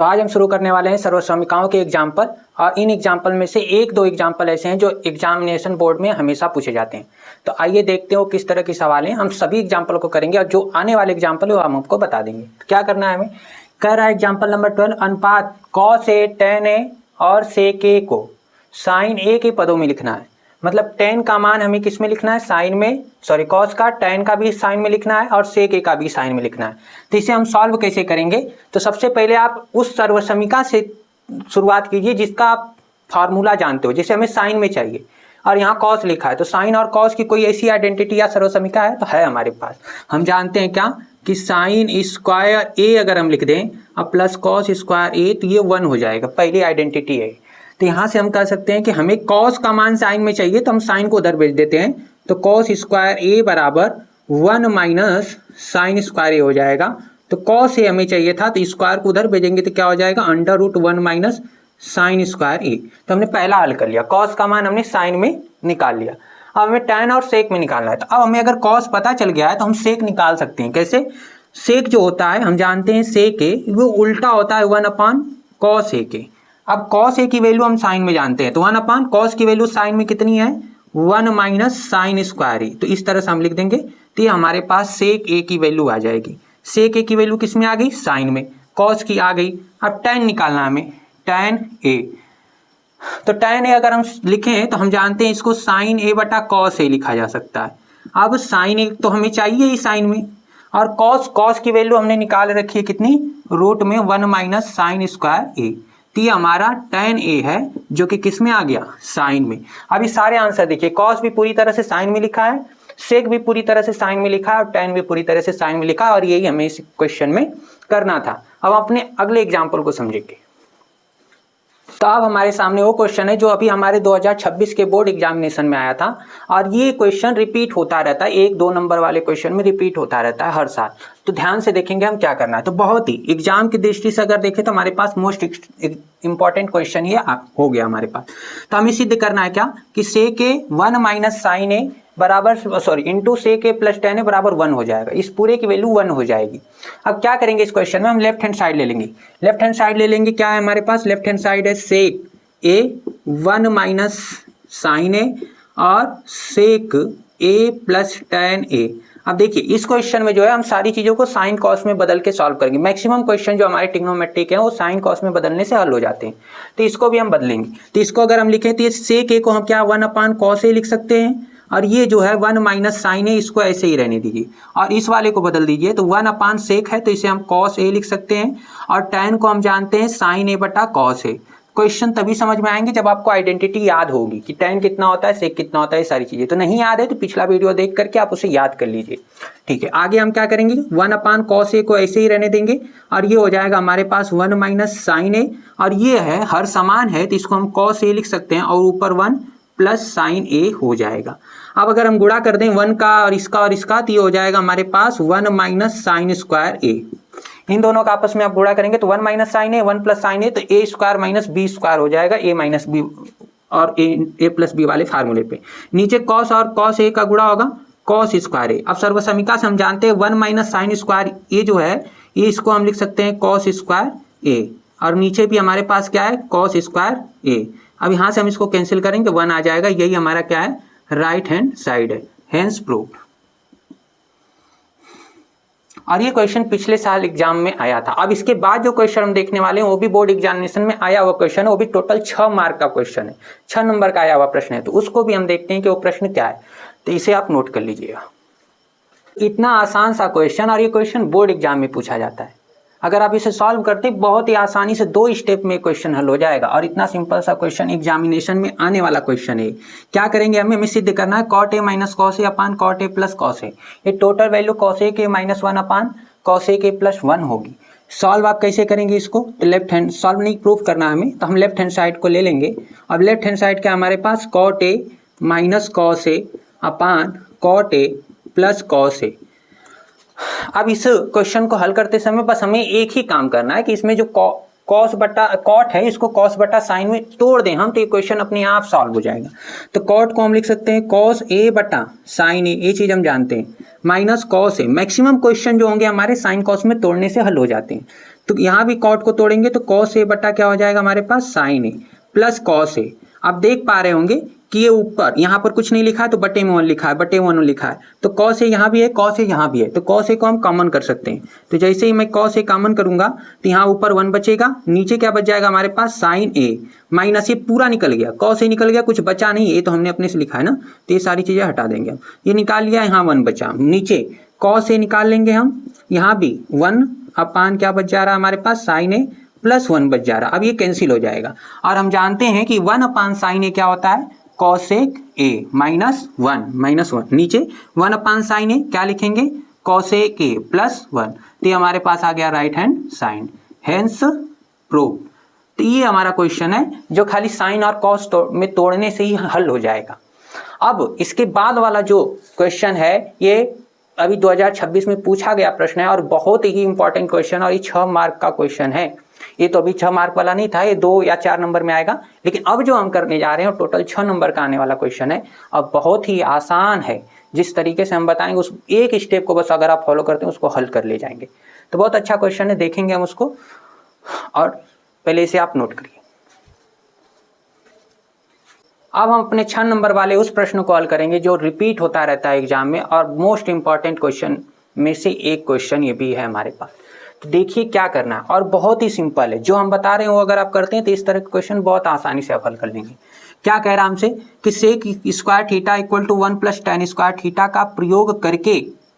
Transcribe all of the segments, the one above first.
तो आज हम शुरू करने वाले हैं सर्वसमीकाओं के एग्जाम्पल, और इन एग्जाम्पल में से एक दो एग्जाम्पल ऐसे हैं जो एग्जामिनेशन बोर्ड में हमेशा पूछे जाते हैं। तो आइए देखते हैं वो किस तरह के सवाल हैं। हम सभी एग्जाम्पल को करेंगे और जो आने वाले एग्जाम्पल है वो हम आपको बता देंगे। तो क्या करना है हमें, कह रहा है एग्जाम्पल नंबर 12, अनुपात cos A tan A और sec A को sin A के पदों में लिखना है। मतलब tan का मान हमें किस में लिखना है, साइन में, सॉरी cos का, tan का भी साइन में लिखना है और sec A का भी साइन में लिखना है। तो इसे हम सॉल्व कैसे करेंगे, तो सबसे पहले आप उस सर्वसमीका से शुरुआत कीजिए जिसका आप फार्मूला जानते हो, जिसे हमें साइन में चाहिए, और यहाँ cos लिखा है। तो साइन और cos की कोई ऐसी आइडेंटिटी या सर्वसमीका है, तो है हमारे पास। हम जानते हैं क्या कि साइन स्क्वायर ए अगर हम लिख दें अब प्लस cos स्क्वायर ए, तो ये 1 हो जाएगा, पहली आइडेंटिटी है। तो यहाँ से हम कह सकते हैं कि हमें cos का मान साइन में चाहिए, तो हम साइन को उधर भेज देते हैं। तो cos स्क्वायर ए बराबर 1 माइनस साइन स्क्वायर ए हो जाएगा। तो cos ए हमें चाहिए था, तो स्क्वायर को उधर भेजेंगे तो क्या हो जाएगा, √1 माइनस साइन स्क्वायर ए। तो हमने पहला हल कर लिया, cos का मान हमने साइन में निकाल लिया। अब हमें tan और sec में निकालना है। तो अब हमें अगर cos पता चल गया है तो हम sec निकाल सकते हैं। कैसे, sec जो होता है हम जानते हैं sec ए वो उल्टा होता है 1/cos ए के। अब cos ए की वैल्यू हम साइन में जानते हैं, तो 1/cos की वैल्यू साइन में कितनी है, 1 माइनस साइन स्क्वायर ए। तो इस तरह से हम लिख देंगे, तो ये हमारे पास sec ए की वैल्यू आ जाएगी। sec ए की वैल्यू किस में आ गई, साइन में, cos की आ गई। अब tan निकालना हमें, tan ए। तो tan ए अगर हम लिखें तो हम जानते हैं इसको sin A बटा cos A लिखा जा सकता है। अब sin A तो हमें चाहिए ही साइन में, और cos की वैल्यू हमने निकाल रखी है कितनी, रूट में 1 माइनस साइन स्क्वायर ए। तो ये हमारा tan A है जो कि किस में आ गया, साइन में। अब ये सारे आंसर देखिए, cos भी पूरी तरह से साइन में लिखा है, sec भी पूरी तरह से साइन में लिखा है और tan भी पूरी तरह से साइन में लिखा है, और यही हमें इस क्वेश्चन में करना था। अब अपने अगले एग्जाम्पल को समझेंगे। तो अब हमारे सामने वो क्वेश्चन है जो अभी हमारे 2026 के बोर्ड एग्जामिनेशन में आया था, और ये क्वेश्चन रिपीट होता रहता है, 1-2 नंबर वाले क्वेश्चन में रिपीट होता रहता है हर साल। तो ध्यान से देखेंगे हम क्या करना है। तो बहुत ही एग्जाम की दृष्टि से अगर देखें तो हमारे पास मोस्ट इंपॉर्टेंट क्वेश्चन ये हो गया हमारे पास। तो हमें सिद्ध करना है क्या कि sec A 1 माइनस साइन ए बराबर, sorry, into sec A plus tan A बराबर 1 हो जाएगा। इस पूरे की वैल्यू 1 हो जाएगी। अब क्या करेंगे इस क्वेश्चन में, हम लेफ्ट हैंड साइड ले लेंगे। लेफ्ट हैंड साइड ले लेंगे, क्या है हमारे पास, लेफ्ट हैंड साइड है sec A 1 माइनस साइन ए और sec A plus tan A। अब देखिए इस क्वेश्चन में जो है हम सारी चीजों को साइन कॉस में बदल के सॉल्व करेंगे। मैक्सिमम क्वेश्चन जो हमारे ट्रिग्नोमेट्रिक हैं वो साइन कॉस में बदलने से हल हो जाते हैं। तो इसको भी हम बदलेंगे। तो इसको अगर हम लिखें तो ये sec A को हम क्या 1/cos A लिख सकते हैं, और ये जो है 1 माइनस साइन ए, इसको ऐसे ही रहने दीजिए, और इस वाले को बदल दीजिए। तो 1/sec है तो इसे हम cos A लिख सकते हैं, और tan को हम जानते हैं sin A बटा cos A। क्वेश्चन तभी समझ में आएंगे जब आपको आइडेंटिटी याद होगी कि tan कितना होता है, sec कितना होता है, सारी चीजें। तो नहीं याद है तो पिछला वीडियो देख करके आप उसे याद कर लीजिए। ठीक है, आगे हम क्या करेंगे, 1/cos A को ऐसे ही रहने देंगे, और ये हो जाएगा हमारे पास 1 माइनस साइन ए, और ये है हर समान है तो इसको हम cos A लिख सकते हैं, और ऊपर 1 प्लस साइन ए हो जाएगा। अब अगर हम गुणा कर दें 1 का और इसका तो ये हो जाएगा हमारे पास 1 माइनस साइन स्क्वायर ए। इन दोनों का आपस में आप गुणा करेंगे तो 1 माइनस साइन ए, 1 प्लस साइन ए, तो ए स्क्वायर माइनस बी स्क्वायर हो जाएगा, ए माइनस बी और ए प्लस बी वाले फार्मूले पे। नीचे cos और cos ए का गुणा होगा cos स्क्वायर ए। अब सर्वसमीका से हम जानते हैं 1 माइनस साइन स्क्वायर ए जो है ये, इसको हम लिख सकते हैं cos स्क्वायर ए, और नीचे भी हमारे पास क्या है, cos स्क्वायर ए। अब यहाँ से हम इसको कैंसिल करेंगे, 1 आ जाएगा, यही हमारा क्या है, राइट हैंड साइड है, हेंस प्रूव्ड। और ये क्वेश्चन पिछले साल एग्जाम में आया था। अब इसके बाद जो क्वेश्चन हम देखने वाले हैं वो भी बोर्ड एग्जामिनेशन में आया हुआ क्वेश्चन है, वो भी टोटल 6 मार्क का क्वेश्चन है, 6 नंबर का आया हुआ प्रश्न है। तो उसको भी हम देखते हैं कि वो प्रश्न क्या है, तो इसे आप नोट कर लीजिएगा। इतना आसान सा क्वेश्चन, और ये क्वेश्चन बोर्ड एग्जाम में पूछा जाता है। अगर आप इसे सॉल्व करते बहुत ही आसानी से 2 स्टेप में क्वेश्चन हल हो जाएगा, और इतना सिंपल सा क्वेश्चन एग्जामिनेशन में आने वाला क्वेश्चन है। क्या करेंगे, हमें सिद्ध करना है cot A minus cos A upon cot A plus cos A। ये टोटल वैल्यू cos A के माइनस 1 अपान cos A के प्लस 1 होगी। सॉल्व आप कैसे करेंगे इसको, लेफ्ट हैंड सॉल्व नहीं प्रूफ करना हमें, तो हम लेफ्ट हैंड साइड को ले लेंगे। अब लेफ्ट हैंड साइड क्या हमारे पास, cot A minus cos A upon cot A plus cos A। अब इस क्वेश्चन को हल करते समय बस हमें एक ही काम करना है कि इसमें जो cos बटा cot है इसको cos बटा साइन में तोड़ दें हम, तो ये क्वेश्चन अपने आप सॉल्व हो जाएगा। तो cot को हम लिख सकते हैं cos A बटा साइन ए, ये चीज हम जानते हैं, minus cos A। Maximum question जो होंगे हमारे साइन cos में तोड़ने से हल हो जाते हैं। तो यहाँ भी कॉट को तोड़ेंगे तो कॉस ए बटा क्या हो जाएगा हमारे पास sign A plus cos A. आप देख पा रहे होंगे कि ये ऊपर यहाँ पर कुछ नहीं लिखा है तो बटे में 1 लिखा है, बटे 1 लिखा है, तो कॉस ए यहाँ भी है, कॉस ए यहाँ भी है, तो कॉस ए को हम कॉमन कर सकते हैं। तो जैसे ही मैं कॉस ए कॉमन करूंगा तो यहाँ ऊपर 1 बचेगा, नीचे क्या बच जाएगा हमारे पास साइन ए माइनस ये पूरा निकल गया, कॉस ए निकल गया, कुछ बचा नहीं, ये तो हमने अपने से लिखा है ना, तो ये सारी चीजें हटा देंगे हम। ये निकाल लिया, यहाँ 1 बचा, नीचे कॉस ए निकाल लेंगे हम, यहाँ भी 1 अपान क्या बच जा रहा है हमारे पास साइन ए प्लस 1 बच जा रहा है। अब ये कैंसिल हो जाएगा और हम जानते हैं कि 1 अपान साइन ए क्या होता है कॉसेक ए माइनस 1, नीचे 1 अपान साइन ए क्या लिखेंगे कॉसेक ए प्लस 1, तो ये हमारे पास आ गया right hand side, hence prove. तो ये हमारा क्वेश्चन है जो खाली साइन और कॉस में तोड़ने से ही हल हो जाएगा। अब इसके बाद वाला जो क्वेश्चन है ये अभी 2026 में पूछा गया प्रश्न है और बहुत ही इंपॉर्टेंट क्वेश्चन, और ये 6 मार्क का क्वेश्चन है। ये तो अभी 6 मार्क वाला नहीं था, ये 2 या 4 नंबर में आएगा, लेकिन अब जो हम करने जा रहे हैं टोटल 6 नंबर का आने वाला क्वेश्चन है। अब बहुत ही आसान है, जिस तरीके से हम बताएंगे उस एक स्टेप को बस अगर आप फॉलो करते हैं उसको हल कर ले जाएंगे। तो बहुत अच्छा क्वेश्चन है, देखेंगे हम उसको, और पहले इसे आप नोट करिए। अब हम अपने 6 नंबर वाले उस प्रश्न को हल करेंगे जो रिपीट होता रहता है एग्जाम में, और मोस्ट इंपॉर्टेंट क्वेश्चन में से एक क्वेश्चन ये भी है हमारे पास। तो देखिए क्या करना है, और बहुत ही सिंपल है, जो हम बता रहे हैं वो अगर आप करते हैं तो इस तरह के क्वेश्चन बहुत आसानी से आप हल कर लेंगे। क्या कह रहा है हमसे कि sec square theta equal to 1 plus tan square theta का प्रयोग करके,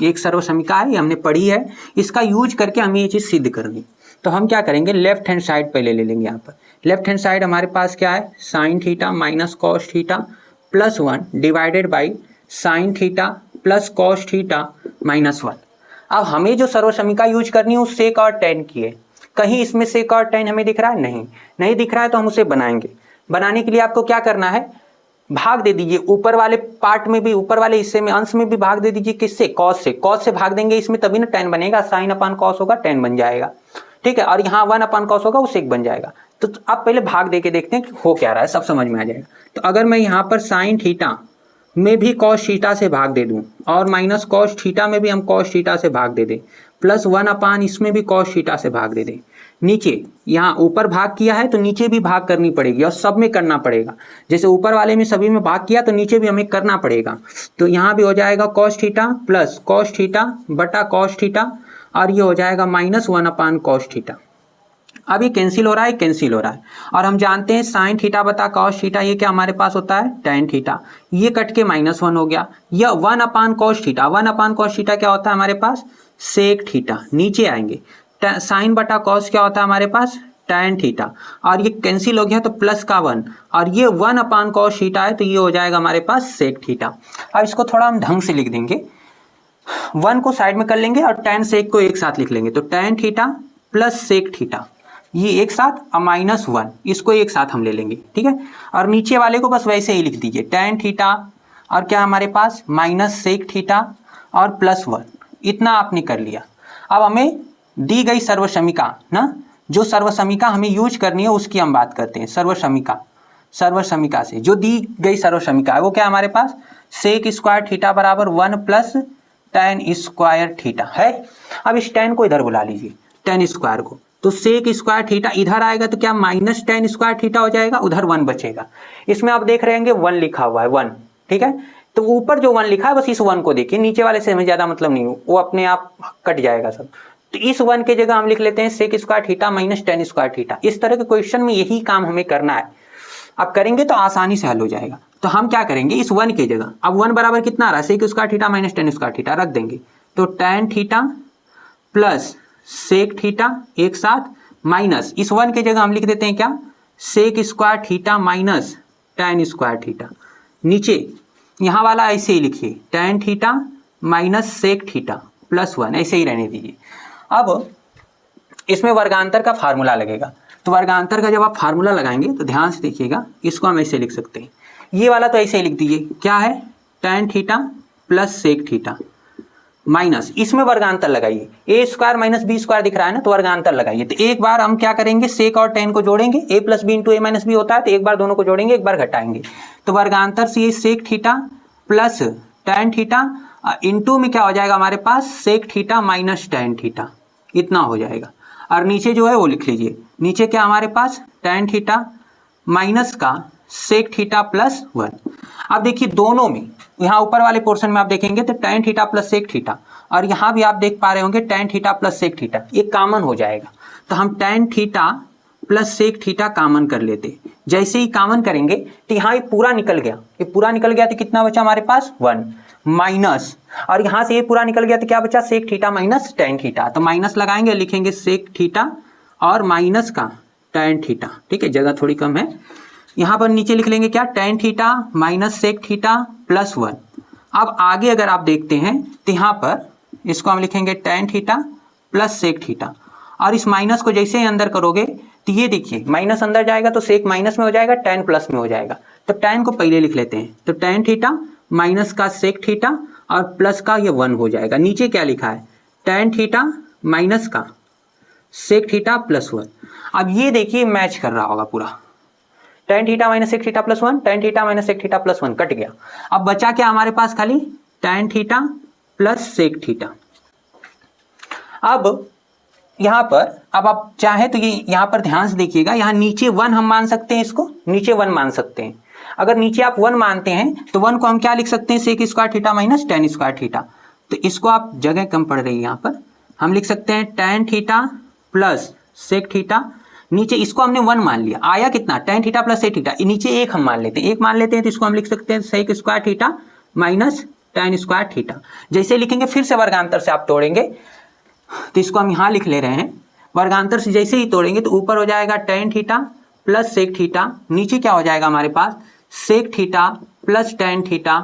एक सर्व समीका है, ये हमने पढ़ी है, इसका यूज करके हमें ये चीज सिद्ध करनी। तो हम क्या करेंगे, लेफ्ट हैंड साइड पहले ले लेंगे। यहाँ पर लेफ्ट हैंड साइड हमारे पास क्या है, sine theta minus cos theta plus 1 divided by sine theta plus cos theta minus 1। अब हमें जो सर्व समीका यूज करनी है वो सेक और tan की है। कहीं इसमें सेक और tan हमें दिख रहा है, नहीं दिख रहा है, तो हम उसे बनाएंगे। बनाने के लिए आपको क्या करना है, भाग दे दीजिए ऊपर वाले पार्ट में भी, ऊपर वाले हिस्से में, अंश में भी भाग दे दीजिए। किससे, कॉस से। कॉस से भाग देंगे इसमें तभी ना tan बनेगा, साइन अपान कॉस होगा tan बन जाएगा, ठीक है, और यहाँ 1 अपान कॉस होगा वो सेक बन जाएगा। तो आप पहले भाग दे के देखते हैं कि हो क्या रहा है, सब समझ में आ जाएगा। तो अगर मैं यहाँ पर साइन थीटा में भी कॉस थीटा से भाग दे दूं और माइनस कॉस थीटा में भी हम कॉस थीटा से भाग दे दें, प्लस 1 अपान इसमें भी कॉस थीटा से भाग दे दें, नीचे यहाँ ऊपर भाग किया है तो नीचे भी भाग करनी पड़ेगी और सब में करना पड़ेगा। जैसे ऊपर वाले में सभी में भाग किया तो नीचे भी हमें करना पड़ेगा। तो यहाँ भी हो जाएगा cos theta plus cos theta बटा कॉस थीटा, और ये हो जाएगा माइनस 1 अपान कॉस थीटा। अब ये कैंसिल हो रहा है, कैंसिल हो रहा है, और हम जानते हैं साइन थीटा बता कॉस थीटा ये क्या हमारे पास होता है tan थीटा, ये कट के माइनस 1 हो गया। यह 1 अपान कॉस थीटा, 1 अपान कॉस थीटा क्या होता है हमारे पास सेक थीटा, नीचे आएंगे साइन बटा कॉस क्या होता है हमारे पास tan थीटा, और ये कैंसिल हो गया तो प्लस का 1, और ये 1 अपान कॉस थीटा है तो ये हो जाएगा हमारे पास सेक थीटा। अब इसको थोड़ा हम ढंग से लिख देंगे, 1 को साइड में कर लेंगे और tan सेक को एक साथ लिख लेंगे, तो tan theta plus sec theta ये एक साथ, और माइनस 1 इसको एक साथ हम ले लेंगे, ठीक है, और नीचे वाले को बस वैसे ही लिख दीजिए tan थीटा और क्या हमारे पास माइनस सेक थीटा और प्लस 1, इतना आपने कर लिया। अब हमें दी गई सर्व समीका ना, जो सर्व समीका हमें यूज करनी है उसकी हम बात करते हैं। सर्व समीका से जो दी गई सर्व समीका है वो क्या हमारे पास सेक स्क्वायर थीटा बराबर 1 प्लस tan स्क्वायर थीटा है। अब इस tan को इधर बुला लीजिए, tan स्क्वायर को, तो सेक स्क्वायर थीटा इधर आएगा तो क्या माइनस tan स्क्वायर थीटा हो जाएगा, उधर 1 बचेगा। इसमें आप देख रहे होंगे 1 लिखा हुआ है, 1, ठीक है, तो ऊपर जो 1 लिखा है बस इस 1 को देखिए, नीचे वाले से हमें ज्यादा मतलब नहीं, वो अपने आप कट जाएगा सब। तो इस 1 के जगह हम लिख लेते हैं sec square theta minus tan square theta. इस तरह के क्वेश्चन में यही काम हमें करना है, आप करेंगे तो आसानी से हल हो जाएगा। तो हम क्या करेंगे, इस 1 के जगह अब 1 बराबर कितना आ रहा है sec square theta minus tan square theta रख देंगे, तो tan theta plus sec theta एक साथ माइनस इस 1 के जगह हम लिख देते हैं क्या sec square theta minus tan square theta, नीचे यहाँ वाला ऐसे ही लिखिए tan theta minus sec theta plus 1, ऐसे ही रहने दीजिए। अब इसमें वर्गांतर का फार्मूला लगेगा, तो वर्गांतर का जब आप फार्मूला लगाएंगे तो ध्यान से देखिएगा, इसको हम ऐसे लिख सकते हैं, ये वाला तो ऐसे ही लिख दीजिए, क्या है tan theta plus sec theta minus, इसमें वर्गांतर लगाइए, A square minus B square दिख रहा है ना, तो वर्गांतर लगाइए। तो एक बार हम क्या करेंगे सेक और tan को जोड़ेंगे, a plus B into A minus B होता है, तो एक बार दोनों को जोड़ेंगे, एक बार घटाएंगे, तो वर्गांतर से ये sec theta plus tan theta into में क्या हो जाएगा हमारे पास sec theta minus tan theta, इतना हो जाएगा। और नीचे जो है वो लिख लीजिए, नीचे क्या हमारे पास tan थीटा माइनस का sec थीटा प्लस 1। अब देखिए दोनों में, यहाँ ऊपर वाले पोर्शन में आप देखेंगे तो tan theta plus sec theta, और यहाँ भी आप देख पा रहे होंगे tan theta plus sec theta, ये कॉमन हो जाएगा। तो हम tan theta plus sec theta common कर लेते। जैसे ही कॉमन करेंगे तो यहाँ ये पूरा निकल गया, ये पूरा निकल गया तो कितना बचा हमारे पास 1 माइनस, और यहाँ से ये पूरा निकल गया तो क्या बचा sec theta minus tan theta. तो माइनस लगाएंगे, लिखेंगे sec थीटा और माइनस का tan थीटा। ठीक है, जगह थोड़ी कम है, यहाँ पर नीचे लिख लेंगे क्या tan theta minus sec theta plus 1। अब आगे अगर आप देखते हैं तो यहाँ पर इसको हम लिखेंगे tan theta plus sec theta, और इस माइनस को जैसे ही अंदर करोगे तो ये देखिए माइनस अंदर जाएगा तो sec माइनस में हो जाएगा, tan प्लस में हो जाएगा। तो tan को पहले लिख लेते हैं, तो tan थीटा माइनस का sec थीटा और प्लस का ये 1 हो जाएगा। नीचे क्या लिखा है, tan थीटा माइनस का sec थीटा प्लस 1। अब ये देखिए मैच कर रहा होगा पूरा, tan theta minus sec theta plus 1, tan theta minus sec theta plus 1 cut गया। अब बचा क्या हमारे पास, खाली tan theta plus sec theta. अब यहाँ पर अब आप चाहे तो ये यहाँ पर ध्यान से देखिएगा, यहाँ नीचे 1 हम मान सकते हैं, इसको नीचे 1 मान सकते हैं। अगर नीचे आप 1 मानते हैं तो 1 को हम क्या लिख सकते हैं, sec square theta minus tan square theta. तो इसको आप, जगह कम पड़ रही है यहाँ पर, हम लिख सकते हैं tan theta plus sec theta. नीचे इसको हमने 1 मान लिया, आया कितना tan theta plus sec theta, नीचे 1 हम मान लेते हैं, 1 मान लेते हैं तो इसको हम लिख सकते हैं sec square theta minus tan square theta. जैसे लिखेंगे फिर से वर्गांतर से आप तोड़ेंगे तो इसको हम यहाँ लिख ले रहे हैं, वर्गांतर से जैसे ही तोड़ेंगे तो ऊपर हो जाएगा tan theta plus sec theta, नीचे क्या हो जाएगा हमारे पास sec theta plus tan theta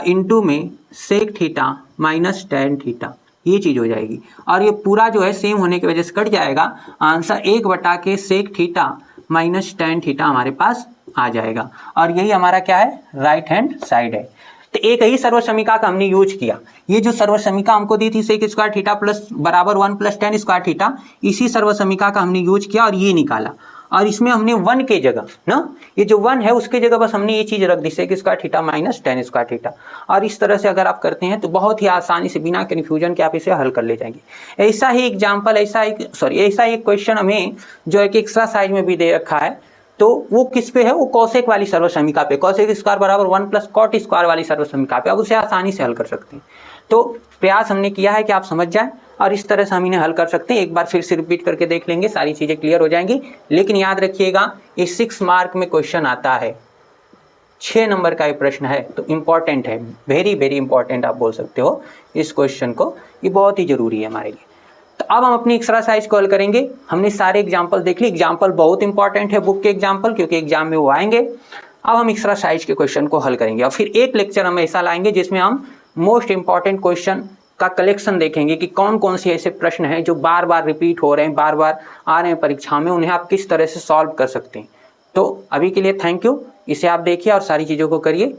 into में sec theta minus tan theta, ये चीज़ हो जाएगी। और ये पूरा जो है सेम होने की वजह से कट जाएगा, आंसर 1/के sec theta minus tan theta हमारे पास आ जाएगा। और यही हमारा क्या है, राइट हैंड साइड है। तो एक ही सर्वसमीका का हमने यूज किया, ये जो सर्वसमीका हमको दी थी sec स्क्वायर थीटा प्लस बराबर 1 प्लस tan स्क्वायर थीटा, इसी सर्वसमीका का हमने यूज किया और ये निकाला। और इसमें हमने 1 के जगह ना, ये जो 1 है उसके जगह बस हमने ये चीज़ रख दी sec square theta minus tan square theta. और इस तरह से अगर आप करते हैं तो बहुत ही आसानी से बिना कन्फ्यूजन के आप इसे हल कर ले जाएंगे। ऐसा ही एग्जाम्पल, ऐसा एक क्वेश्चन हमें जो है कि एक्सरसाइज में भी दे रखा है, तो वो किस पे है, वो कॉसेक वाली सर्वसमीका पे, कॉसेक स्क्वायर बराबर 1 प्लस कॉट स्क्वायर वाली सर्वसमीका पे, अब उसे आसानी से हल कर सकते हैं। तो प्रयास हमने किया है कि आप समझ जाएं और इस तरह से हम इन्हें हल कर सकते हैं। एक बार फिर से रिपीट करके देख लेंगे, सारी चीज़ें क्लियर हो जाएंगी। लेकिन याद रखिएगा ये 6 मार्क में क्वेश्चन आता है, 6 नंबर का ये प्रश्न है, तो इम्पॉर्टेंट है, वेरी वेरी इंपॉर्टेंट आप बोल सकते हो इस क्वेश्चन को, ये बहुत ही जरूरी है हमारे लिए। तो अब हम अपनी एक्सरसाइज को हल करेंगे। हमने सारे एग्जाम्पल देख ली, एग्जाम्पल बहुत इंपॉर्टेंट है बुक के एग्जाम्पल, क्योंकि एग्जाम में वो आएंगे। अब हम एक्सरसाइज के क्वेश्चन को हल करेंगे और फिर एक लेक्चर हम ऐसा लाएंगे जिसमें हम मोस्ट इंपॉर्टेंट क्वेश्चन का कलेक्शन देखेंगे कि कौन कौन से ऐसे प्रश्न हैं जो बार बार रिपीट हो रहे हैं, बार बार आ रहे हैं परीक्षा में, उन्हें आप किस तरह से सॉल्व कर सकते हैं। तो अभी के लिए थैंक यू, इसे आप देखिए और सारी चीज़ों को करिए।